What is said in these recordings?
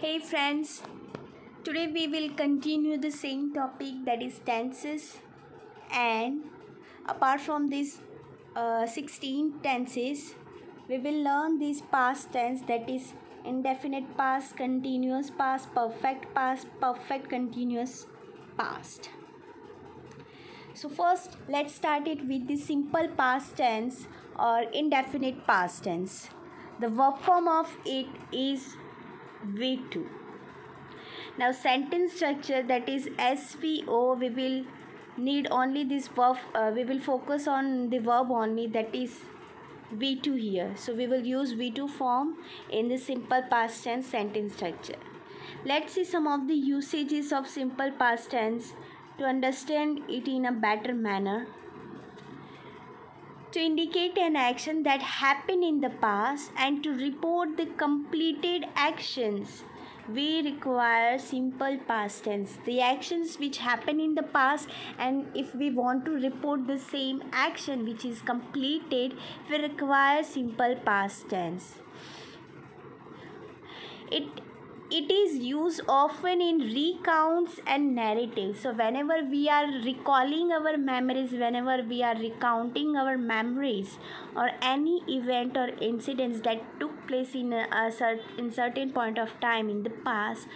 Hey friends, today we will continue the same topic, that is tenses, and apart from these 16 tenses, we will learn this past tense, that is indefinite past, continuous past, perfect continuous past. So first let's start it with the simple past tense or indefinite past tense. The verb form of it is V2. Now sentence structure, that is SVO, we will need only this verb, we will focus on the verb only, that is V2 here. So we will use V2 form in the simple past tense sentence structure. Let's see some of the usages of simple past tense to understand it in a better manner. To indicate an action that happened in the past and to report the completed actions, we require simple past tense. The actions which happen in the past, and if we want to report the same action which is completed, we require simple past tense. It is used often in recounts and narratives. So whenever we are recalling our memories, whenever we are recounting our memories or any event or incidents that took place in certain point of time in the past,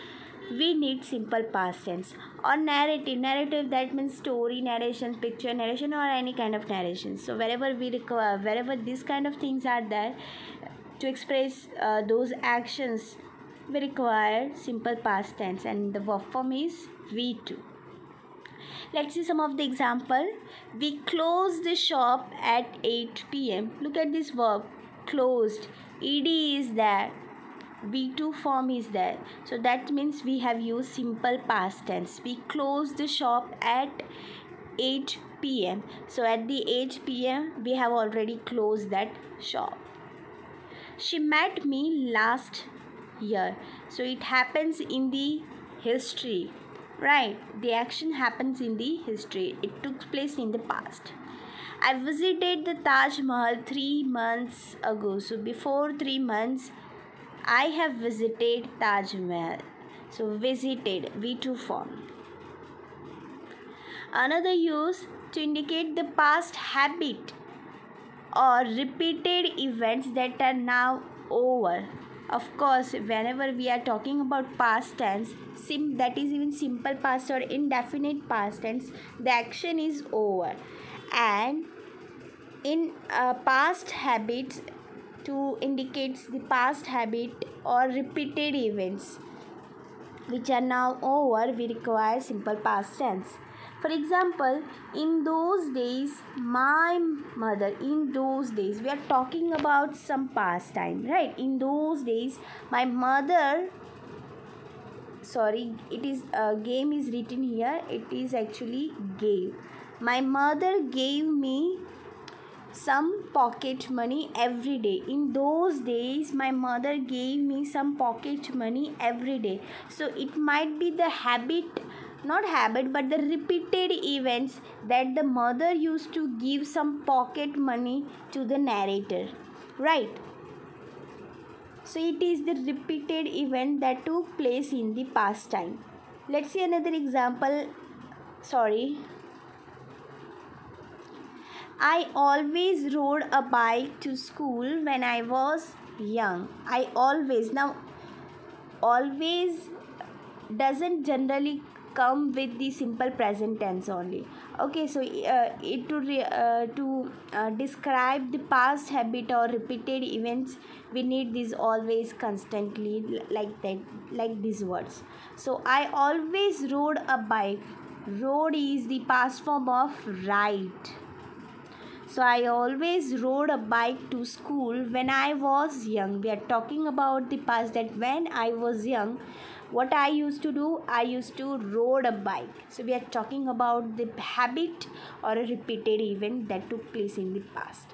we need simple past tense. Or narrative, that means story narration, picture narration, or any kind of narration. So wherever these kind of things are there, to express those actions, we require simple past tense, and the verb form is V2. Let's see some of the example. We closed the shop at 8 p.m. Look at this verb, closed. ED is there, V2 form is there. So that means we have used simple past tense. We closed the shop at 8 p.m. So at the 8 p.m. we have already closed that shop. She met me last year. So it happens in the history, right? The action happens in the history. It took place in the past. I visited the Taj Mahal 3 months ago. So before 3 months, I have visited Taj Mahal. So visited, V2 form. Another use to indicate the past habit or repeated events that are now over. Of course, whenever we are talking about past tense, that is even simple past or indefinite past tense, the action is over. And in past habits, to indicate the past habit or repeated events which are now over, we require simple past tense. For example, in those days, my mother, in those days, we are talking about some past time, right? In those days, my mother, it is game is written here, it is actually gave. My mother gave me some pocket money every day. In those days, my mother gave me some pocket money every day. So it might be the but the repeated events that the mother used to give some pocket money to the narrator, right? So it is the repeated event that took place in the past time. Let's see another example. I always rode a bike to school when I was young. Always doesn't generally come with the simple present tense only. Okay, so to describe the past habit or repeated events, we need this always constantly, like these words. So I always rode a bike. Rode is the past form of ride. So I always rode a bike to school when I was young. We are talking about the past, that when I was young, what I used to do, I used to rode a bike. So we are talking about the habit or a repeated event that took place in the past.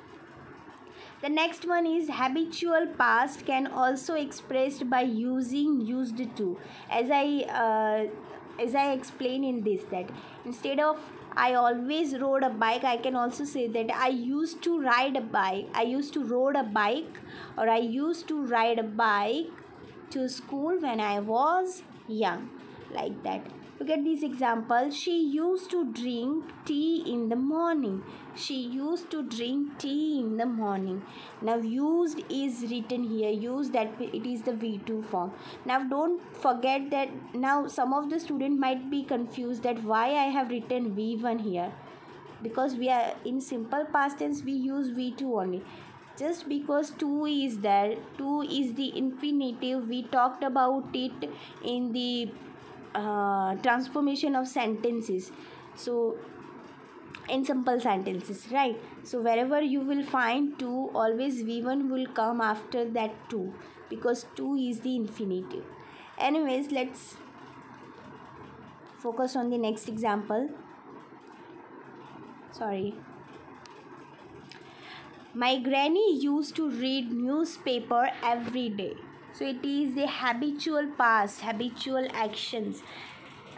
The next one is habitual past can also expressed by using used to. As I explain in this, that instead of I always rode a bike, I can also say that I used to ride a bike. I used to rode a bike, or I used to ride a bike to school when I was young. Like that. Look at this example. She used to drink tea in the morning. She used to drink tea in the morning. Now used is written here. Used, that it is the V2 form. Now don't forget that. Now some of the student might be confused that why I have written V1 here. Because we are in simple past tense, we use V2 only. Just because 2 is there, 2 is the infinitive. We talked about it in the transformation of sentences. So in simple sentences, right? So wherever you will find 2, always V1 will come after that 2, because 2 is the infinitive. Anyways, let's focus on the next example. Sorry. My granny used to read newspaper every day. So it is the habitual past, habitual actions.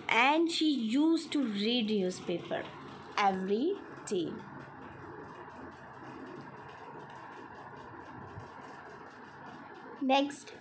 And she used to read newspaper every day. Next.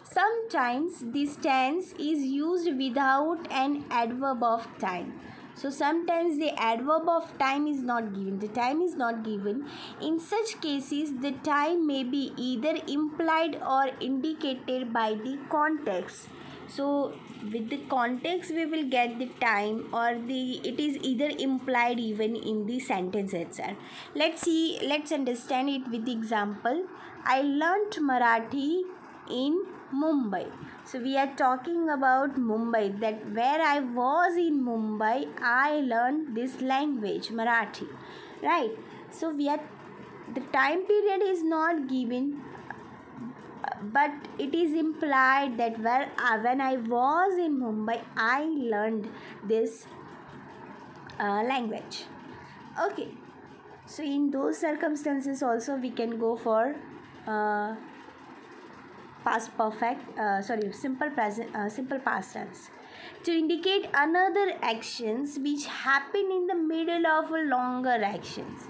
Sometimes this tense is used without an adverb of time. So sometimes the adverb of time is not given. The time is not given. In such cases, the time may be either implied or indicated by the context. So with the context we will get the time, or it is either implied even in the sentence itself. Let's understand it with the example. I learnt Marathi in Mumbai. So we are talking about Mumbai, that where I was in Mumbai, I learned this language, Marathi, right? So the time period is not given, but it is implied that when I was in Mumbai, I learned this language. Okay, so in those circumstances also we can go for past perfect, simple past tense, to indicate another actions which happen in the middle of a longer actions.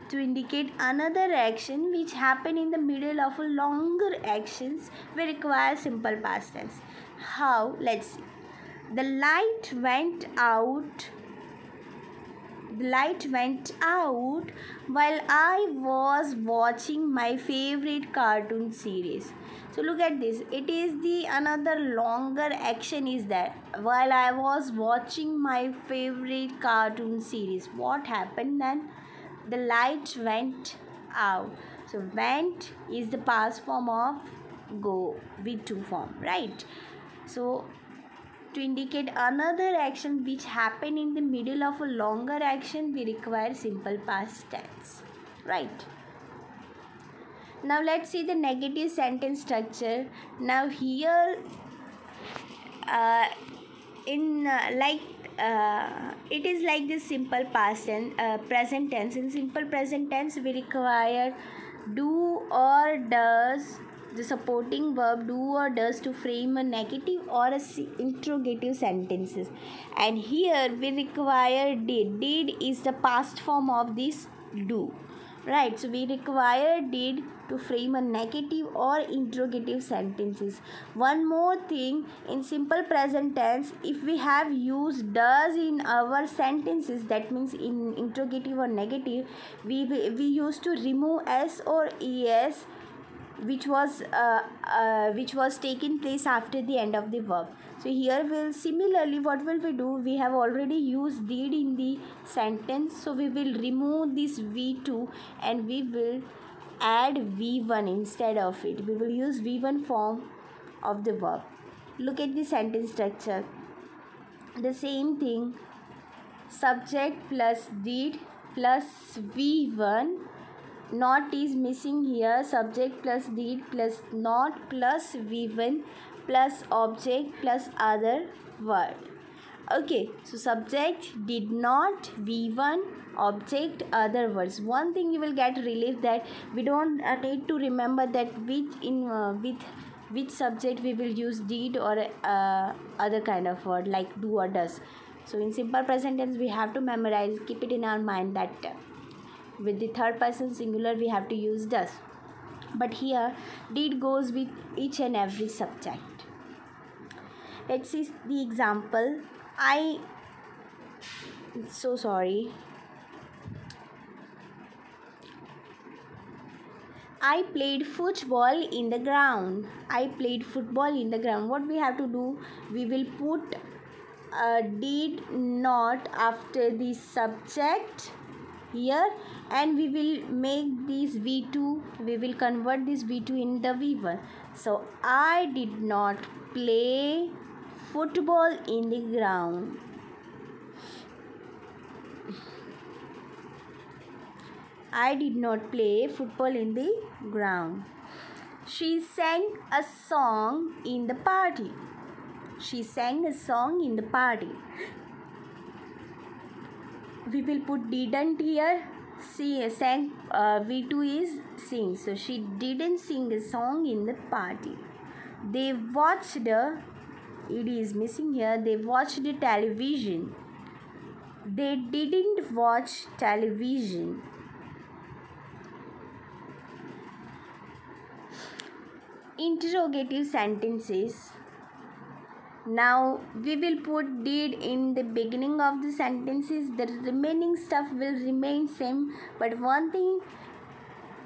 To indicate another action which happen in the middle of a longer actions, we require simple past tense. How? Let's see. The light went out. The light went out while I was watching my favorite cartoon series. So look at this. It is the another longer action is that while I was watching my favorite cartoon series. What happened then? The light went out. So went is the past form of go, V2 form, right? So to indicate another action which happened in the middle of a longer action, we require simple past tense, right? Now let's see the negative sentence structure. Now here it is like this simple past tense, present tense. In simple present tense we require do or does, the supporting verb do or does, to frame a negative or a interrogative sentences. And here we require did. Did is the past form of this do, right? So we require did to frame a negative or interrogative sentences. One more thing, in simple present tense, if we have used does in our sentences, that means in interrogative or negative, we used to remove s or es, which was taking place after the end of the verb. So here we'll similarly, what will we do? We have already used did in the sentence, so we will remove this V2 and we will add V1 instead of it. We will use V1 form of the verb. Look at the sentence structure. The same thing, subject plus did plus V1. Not is missing here. Subject plus did plus not plus V1 plus object plus other word. Okay, so subject did not, V1, object, other words. One thing you will get relief, that we don't need to remember that with which subject we will use did or other kind of word like do or does. So in simple present tense we have to memorize, keep it in our mind that with the third person singular we have to use does. but here did goes with each and every subject. Let's see the example. So sorry. I played football in the ground. I played football in the ground. What we have to do? We will put did not after the subject here, and we will make this V2. We will convert this V2 in the V1. So I did not play football in the ground. I did not play football in the ground. She sang a song in the party. She sang a song in the party. We will put didn't here. She sang, V2 is sing. So she didn't sing a song in the party. They watched it is missing here. They watched the television. They didn't watch television. Interrogative sentences. Now we will put did in the beginning of the sentences. The remaining stuff will remain same, but one thing,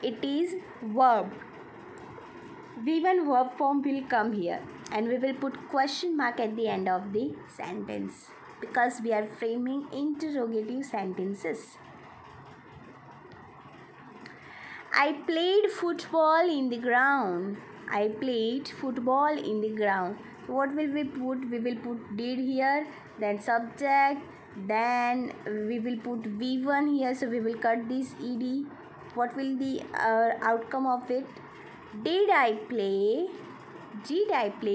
it is verb. V1 verb form will come here, and we will put question mark at the end of the sentence because we are framing interrogative sentences. I played football in the ground. I played football in the ground. So what will we put? We will put did here, then subject, then we will put V1 here. So we will cut this ed. What will the outcome of it? Did I play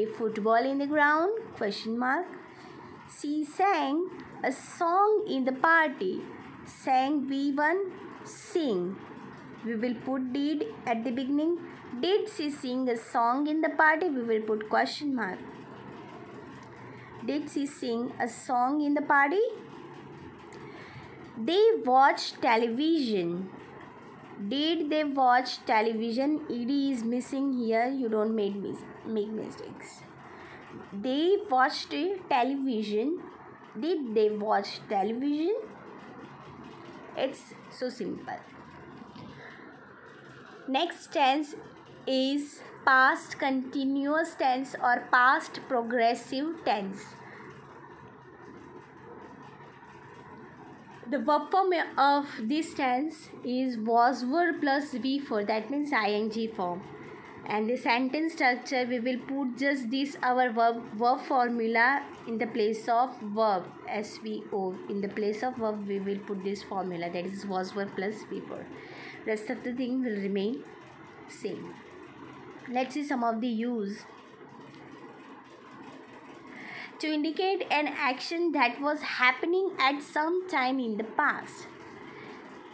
football in the ground? Question mark. She sang a song in the party. Sang V1, sing. We will put did at the beginning. Did she sing a song in the party? We will put question mark. Did she sing a song in the party? They watched television. Did they watch television? Ed is missing here. You don't make mistakes. They watched television. Did they watch television? It's so simple. Next tense is past continuous tense or past progressive tense. The verb form of this tense is was verb plus V4, that means ing form. And the sentence structure, we will put just this our verb formula in the place of verb, SVO. In the place of verb, we will put this formula, that is was verb plus V4. Rest of the thing will remain same. Let's see some of the use. To indicate an action that was happening at some time in the past.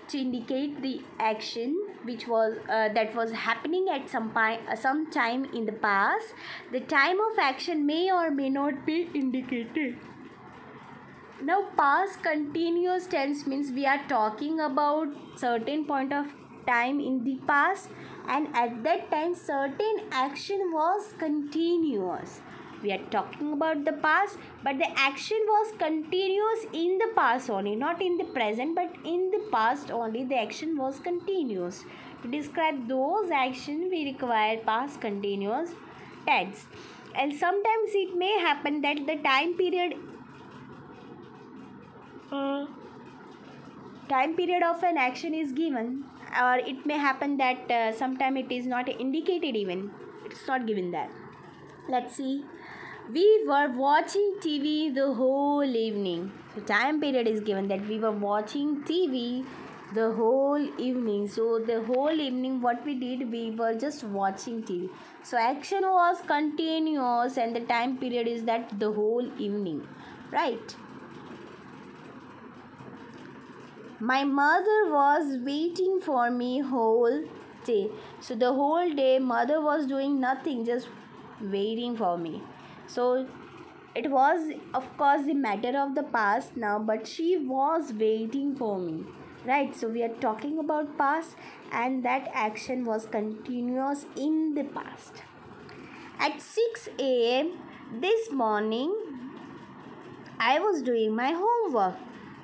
To indicate the action which was that was happening at some time in the past, the time of action may or may not be indicated. Now past continuous tense means we are talking about certain point of time in the past, and at that time certain action was continuous. We are talking about the past, but the action was continuous in the past only, not in the present, but in the past only the action was continuous. To describe those actions, we require past continuous tense. And sometimes it may happen that the time period of an action is given, or it may happen that sometime it is not indicated, even it's not given there. Let's see. We were watching TV the whole evening. So time period is given that we were watching TV the whole evening. So the whole evening what we did, we were just watching TV. So action was continuous and the time period is that the whole evening, right? My mother was waiting for me whole day. So the whole day mother was doing nothing, just waiting for me. So it was of course the matter of the past now, but she was waiting for me. right? So we are talking about past, and that action was continuous in the past. At 6 a.m. this morning, I was doing my homework.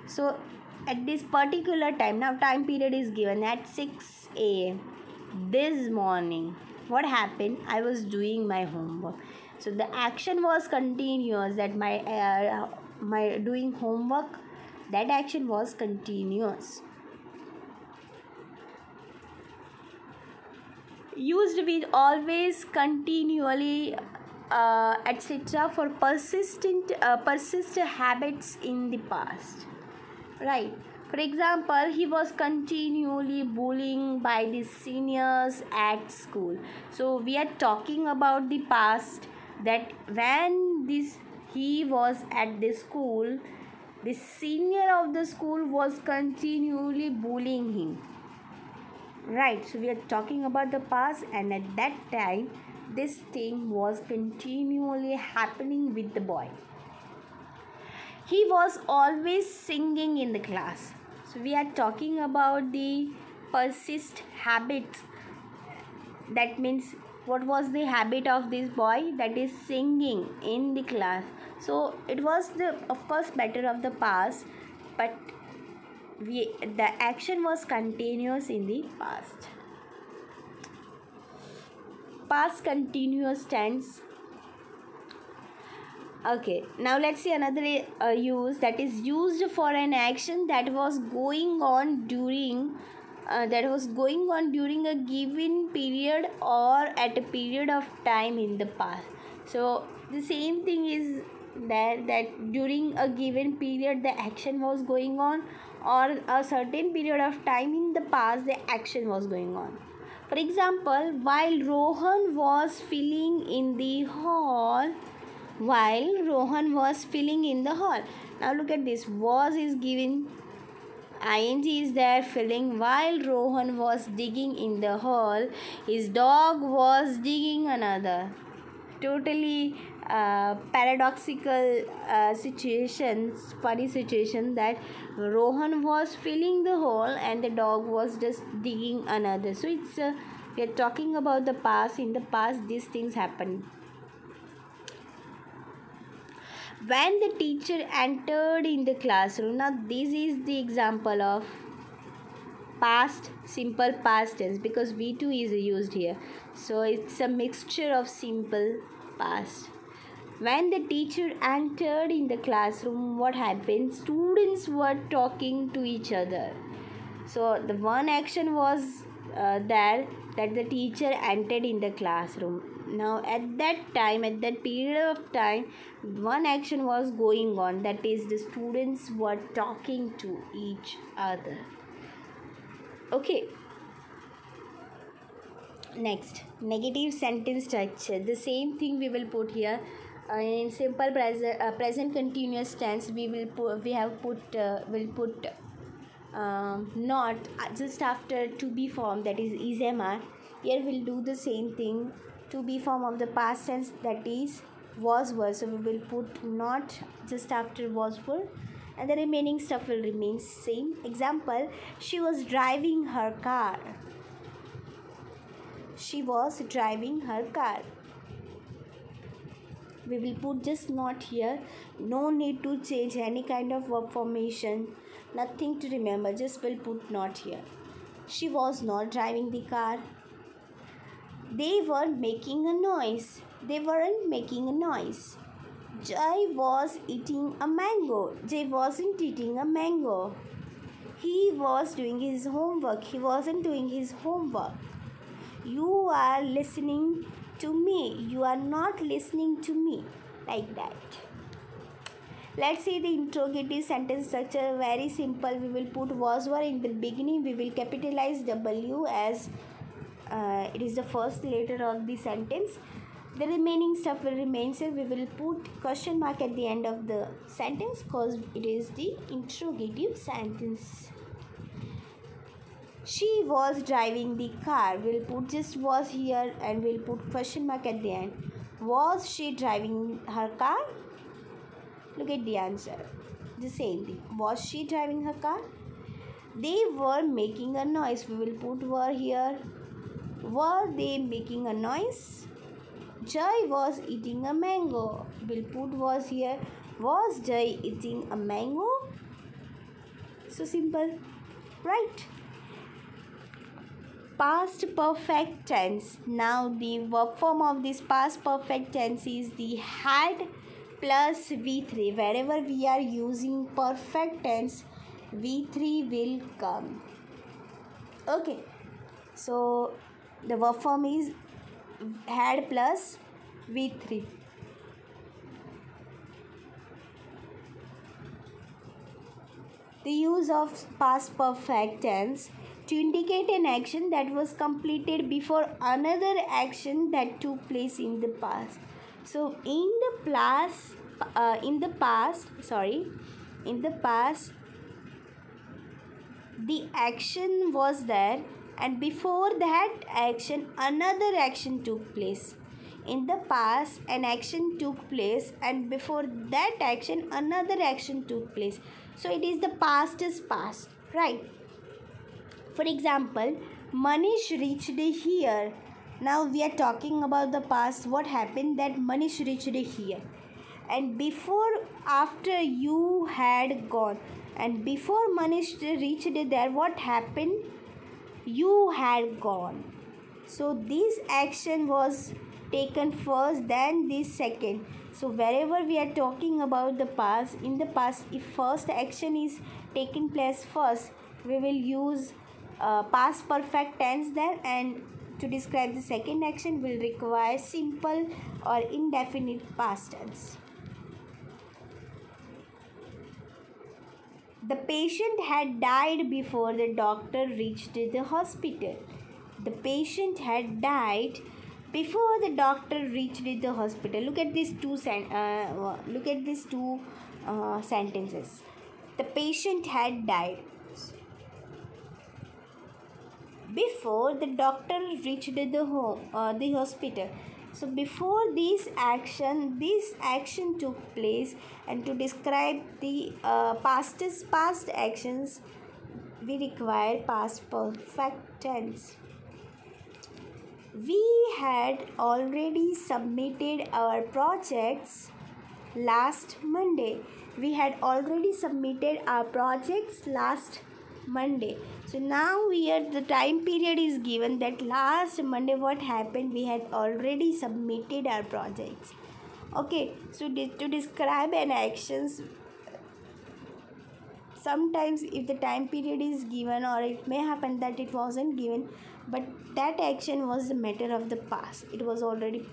So at this particular time, now time period is given at 6 a.m. this morning. What happened? I was doing my homework. So the action was continuous, that my doing homework, that action was continuous. Used with always, continually, etc., for persist habits in the past, right? For example, he was continually bullying by the seniors at school. So we are talking about the past, that when this he was at the school, the senior of the school was continually bullying him, right? So we are talking about the past, and at that time this thing was continually happening with the boy. He was always singing in the class. So we are talking about the persist habits. That means, what was the habit of this boy? That is singing in the class. So it was the, of course, matter of the past, but the action was continuous in the past. Past continuous tense. Okay, now let's see another use, that is used for an action that was going on during a given period or at a period of time in the past. So the same thing is there, that during a given period the action was going on, or a certain period of time in the past the action was going on. For example, while Rohan was filling in the hall, now look at this, was is given, ing is there, filling. While Rohan was digging in the hall, his dog was digging another. Totally paradoxical situations, funny situation, that Rohan was filling the hole and the dog was just digging another. So it's we are talking about the past. In the past these things happened. When the teacher entered in the classroom, now this is the example of past, simple past tense, because V2 is used here. So it's a mixture of simple past. When the teacher entered in the classroom, what happened? Students were talking to each other. So the one action was there, that the teacher entered in the classroom. Now at that time, at that period of time, one action was going on, that is the students were talking to each other. Okay. Next, negative sentence structure. The same thing we will put here. In simple present continuous tense, will put not just after to be form, that is ismr. Here we'll do the same thing, to be form of the past tense, that is was were. So we will put not just after was were, and the remaining stuff will remain same. Example, she was driving her car. She was driving her car. We will put just not here. No need to change any kind of verb formation. Nothing to remember. Just will put not here. She was not driving the car. They were making a noise. They weren't making a noise. Jay was eating a mango. Jay wasn't eating a mango. He was doing his homework. He wasn't doing his homework. You are listening to me. You are not listening to me. Like that. Let's see the interrogative sentence structure. Very simple. We will put was were in the beginning. We will capitalize W as it is the first letter of the sentence. The remaining stuff will remain. So we will put question mark at the end of the sentence because it is the interrogative sentence. She was driving the car. We'll put just was here and we'll put question mark at the end. Was she driving her car? Look at the answer. The same thing. Was she driving her car? They were making a noise. We will put were here. Were they making a noise? Jai was eating a mango. We'll put was here. Was Jai eating a mango? So simple, right? Past perfect tense. Now the verb form of this past perfect tense is the had plus V3. Wherever we are using perfect tense, V3 will come. Okay. So the verb form is had plus V3. The use of past perfect tense to indicate an action that was completed before another action that took place in the past. So in the past, the action was there, and before that action another action took place. In the past an action took place, and before that action another action took place. So it is the past is past, right? For example, Manish reached here. Now we are talking about the past. What happened? That Manish reached here. And before, after you had gone. And before Manish reached there, what happened? You had gone. So this action was taken first, then this second. So wherever we are talking about the past, in the past, if first action is taking place first, we will use past perfect tense there, and to describe the second action will require simple or indefinite past tense. The patient had died before the doctor reached the hospital. The patient had died before the doctor reached the hospital. Look at these two sentences. The patient had died before the doctor reached the hospital. So before this action took place, and to describe the past actions, we require past perfect tense. We had already submitted our projects last Monday. We had already submitted our projects last Monday. So now here the time period is given that last Monday what happened, we had already submitted our projects. Okay, so to describe an actions, sometimes if the time period is given, or it may happen that it wasn't given, but that action was the matter of the past. It was already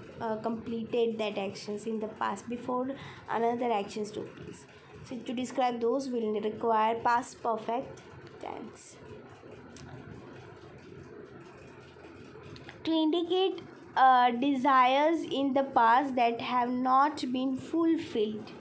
completed, that actions in the past before another actions took place. So to describe those will require past perfect tense. To indicate desires in the past that have not been fulfilled.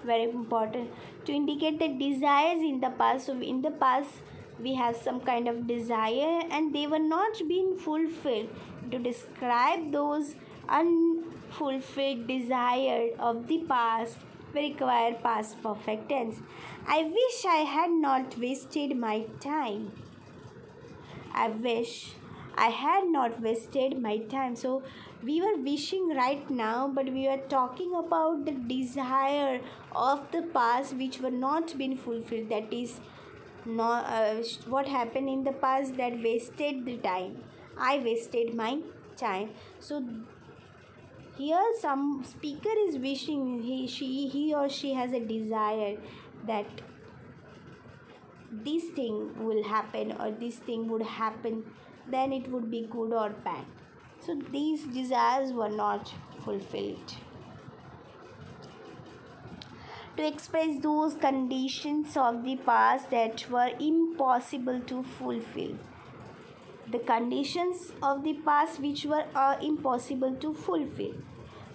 Very important. To indicate the desires in the past. So in the past we have some kind of desire and they were not being fulfilled. To describe those unfulfilled desire of the past, we require past perfect tense. I wish I had not wasted my time. I wish I had not wasted my time. So we were wishing right now, but we were talking about the desire of the past which were not been fulfilled. That is not what happened in the past that wasted the time. I wasted my time. So here some speaker is wishing, he or she has a desire that this thing will happen or this thing would happen, then it would be good or bad. So these desires were not fulfilled. To express those conditions of the past that were impossible to fulfill. The conditions of the past which were impossible to fulfill.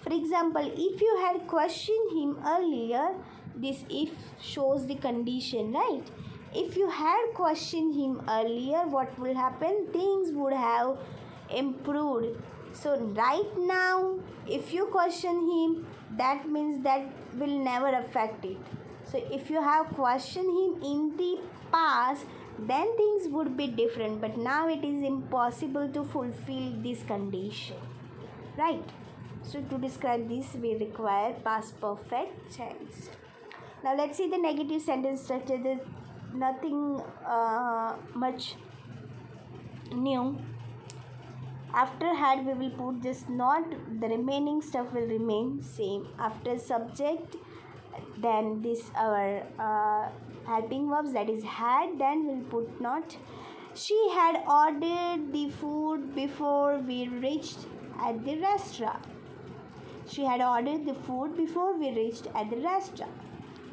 For example, if you had questioned him earlier, this if shows the condition, right? If you had questioned him earlier, what will happen? Things would have improved. So right now, if you question him, that means that will never affect it. So if you have questioned him in the past, then things would be different, but now it is impossible to fulfill this condition, right? So to describe this we require past perfect tense. Now let's see the negative sentence structure. There's nothing much new. After had we will put just not, the remaining stuff will remain same. After subject, then this our helping verbs, that is had, then we'll put not. She had ordered the food before we reached at the restaurant. She had ordered the food before we reached at the restaurant.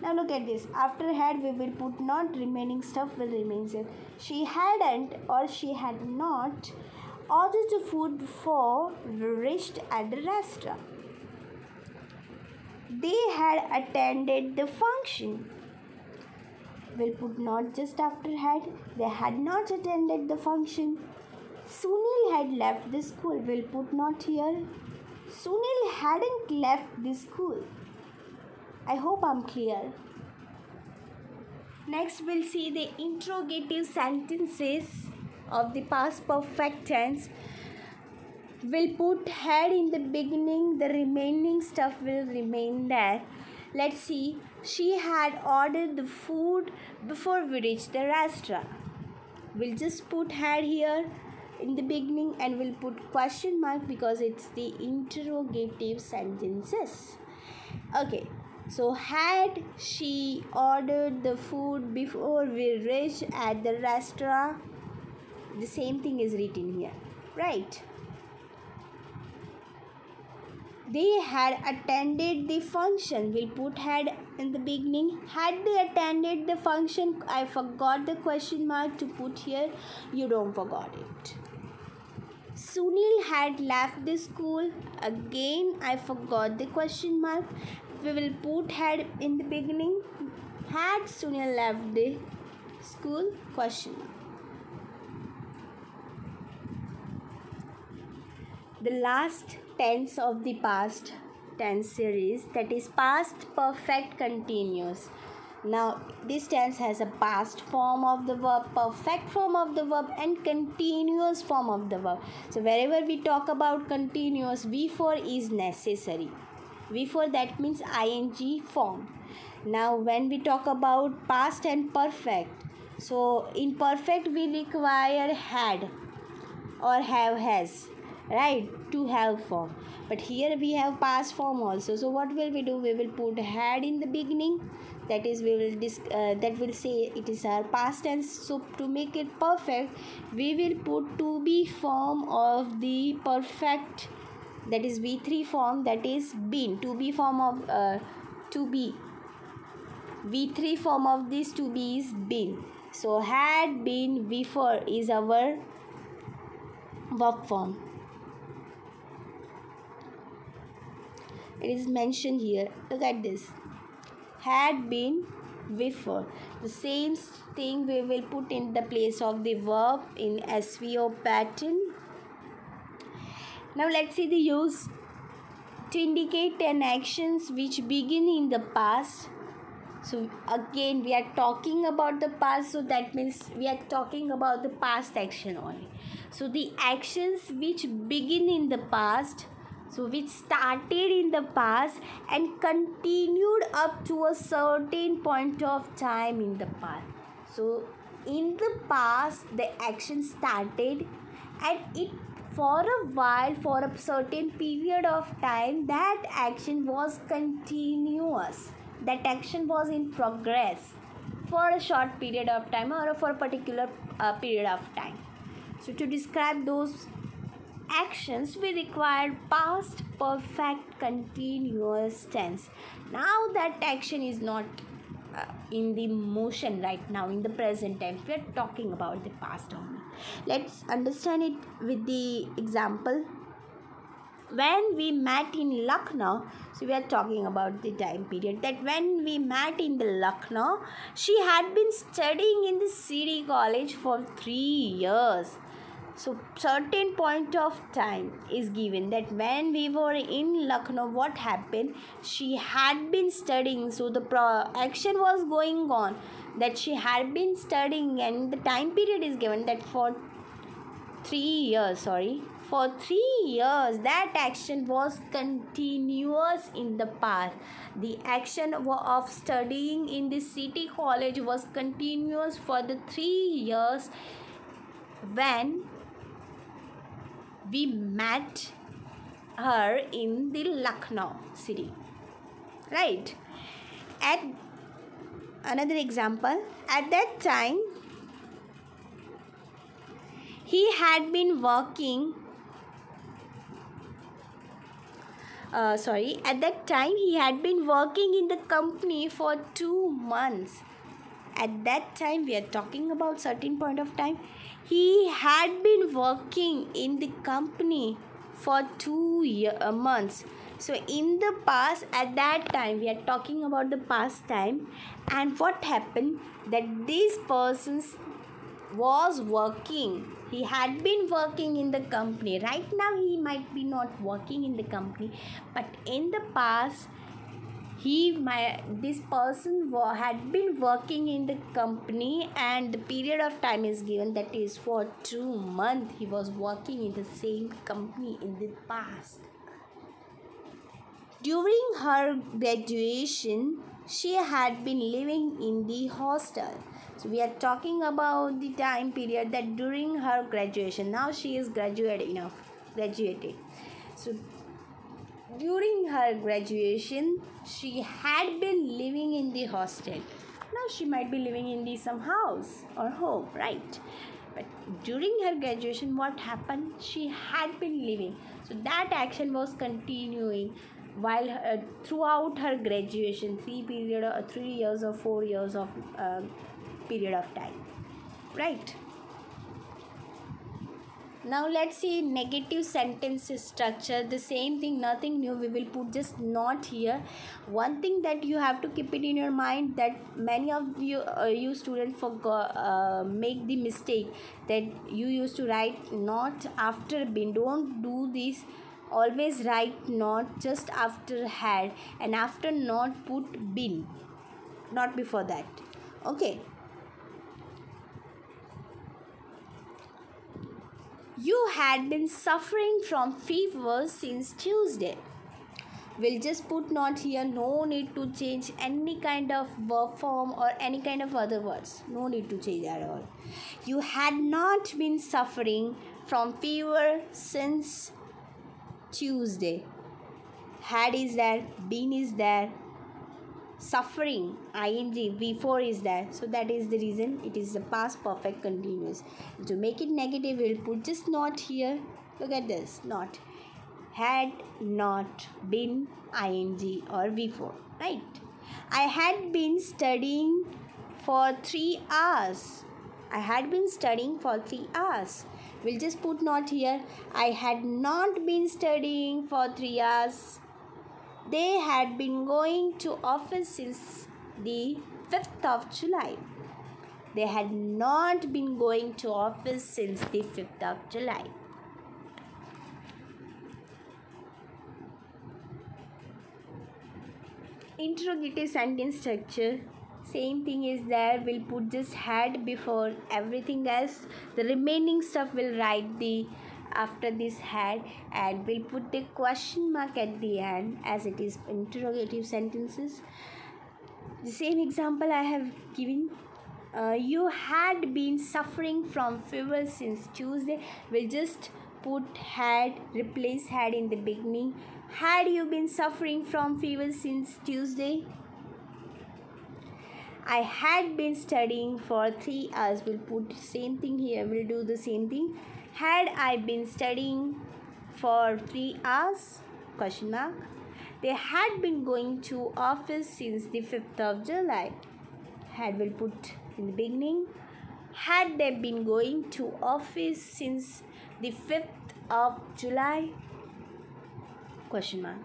Now look at this. After had we will put not, remaining stuff will remain same. She hadn't or she had not ordered the food before we reached at the restaurant. They had attended the function. We'll put not just after had. They had not attended the function. Sunil had left the school. We'll put not here. Sunil hadn't left the school. I hope I'm clear. Next we'll see the interrogative sentences of the past perfect tense. We'll put had in the beginning, the remaining stuff will remain there. Let's see. She had ordered the food before we reached the restaurant. We'll just put had here in the beginning and we'll put question mark because it's the interrogative sentences. Okay, so had she ordered the food before we reached at the restaurant? The same thing is written here, right? They had attended the function. We'll put had in the beginning. Had they attended the function? I forgot the question mark to put here. You don't forgot it. Sunil had left the school. Again, I forgot the question mark. We will put had in the beginning. Had Sunil left the school? Question mark. The last tense of the past tense series, that is past perfect continuous. Now this tense has a past form of the verb, perfect form of the verb and continuous form of the verb. So wherever we talk about continuous, V4 is necessary. V4, that means ing form. Now when we talk about past and perfect, so in perfect we require had or have, has, right, to have form, but here we have past form also. So what will we do? We will put had in the beginning, that is we will that will say it is our past tense. So to make it perfect we will put to be form of the perfect, that is V3 form, that is been. To be form of to be, V3 form of this to be is been. So had been, V4 is our verb form. It is mentioned here. Look at this. Had been, before. The same thing we will put in the place of the verb in SVO pattern. Now let's see the use. To indicate an actions which begin in the past. So again we are talking about the past, so that means we are talking about the past action only. So the actions which begin in the past, so which started in the past and continued up to a certain point of time in the past. So in the past the action started and it for a while, for a certain period of time, that action was continuous. That action was in progress for a short period of time or for a particular period of time. So to describe those actions we require past perfect continuous tense. Now that action is not in the motion right now, in the present time. We are talking about the past only. Let's understand it with the example. When we met in Lucknow, so we are talking about the time period that when we met in the Lucknow, she had been studying in the city college for 3 years. So certain point of time is given that when we were in Lucknow, what happened? She had been studying, so the action was going on. that she had been studying, and the time period is given that for 3 years, for 3 years that action was continuous in the past. The action of studying in the city college was continuous for the 3 years when we met her in the Lucknow city, right? At another example, at that time he had been working at that time he had been working in the company for 2 months. At that time, we are talking about certain point of time, he had been working in the company for 2 months. So in the past, at that time, we are talking about the past time, and what happened, that these persons was working, he had been working in the company. Right now he might be not working in the company, but in the past this person had been working in the company, and the period of time is given, that is for 2 months he was working in the same company in the past. During her graduation, she had been living in the hostel. So we are talking about the time period that during her graduation, now she is graduated. So during her graduation, she had been living in the hostel. Now she might be living in some house or home, right? But during her graduation, what happened? She had been living. So that action was continuing while throughout her graduation, 3 years or 4 years of period of time, right? Now let's see negative sentence structure. The same thing, nothing new. We will put just not here. One thing that you have to keep it in your mind, that many of you students make the mistake that you used to write not after been. Don't do this. Always write not just after had, and after not put been, not before that. Okay. You had been suffering from fever since Tuesday. We'll just put not here. No need to change any kind of verb form or any kind of other words. No need to change at all. You had not been suffering from fever since Tuesday. Had is there, been is there, suffering ing before is there, so that is the reason it is the past perfect continuous. To make it negative, we'll put just not here. Look at this, not. Had not been ing or before, right? I had been studying for 3 hours. I had been studying for 3 hours. We'll just put not here. I had not been studying for 3 hours. They had been going to office since the 5th of July. They had not been going to office since the 5th of July. Interrogative sentence structure. Same thing is there. We'll put just had before everything else. The remaining stuff will write the after this had, and we'll put the question mark at the end as it is interrogative sentences. The same example I have given. You had been suffering from fever since Tuesday. We'll just put had, replace had in the beginning. Had you been suffering from fever since Tuesday? I had been studying for 3 hours. We'll put same thing here. We'll do the same thing. Had I been studying for 3 hours? Question mark. They had been going to office since the 5th of July. Had will put in the beginning. Had they been going to office since the 5th of July? Question mark.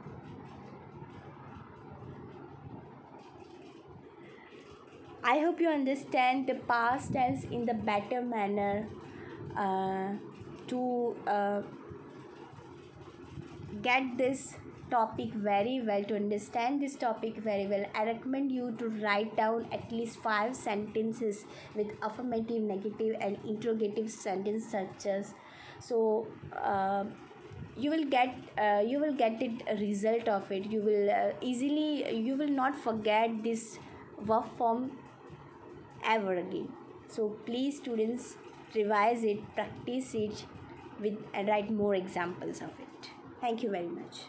I hope you understand the past tense in the better manner to get this topic very well, to understand this topic very well, I recommend you to write down at least 5 sentences with affirmative, negative, and interrogative sentence structures. So you will get it a result of it. You will easily, you will not forget this verb form ever again. So please students, revise it, practice it with, and write more examples of it. Thank you very much.